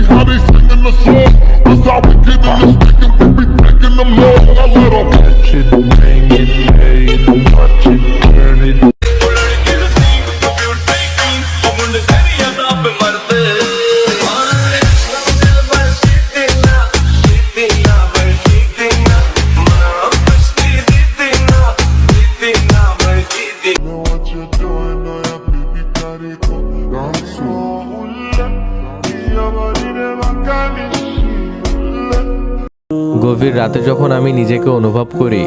how they singing the song. Cause I be getting this thinking, we be thinking them long. I let 'em catch it, bang it, lay it, watch it, turn it. গভীর রাতে যখন আমি নিজেকে অনুভব করি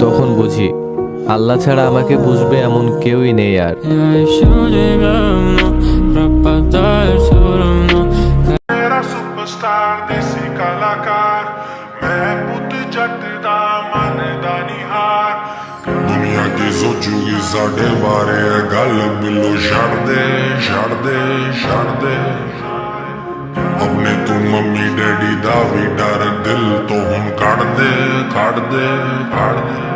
তখন বুঝি আল্লাহ ছাড়া আমাকে বুঝবে এমন কেউই নেই আর। दुनिया की सोचूगी साढ़े बारे गल बिलो छड़ दे छड़ दे छड़ दे अपने तू मम्मी डैडी दा भी डर दिल तो हम कड़ दे कड़ दे कड़ दे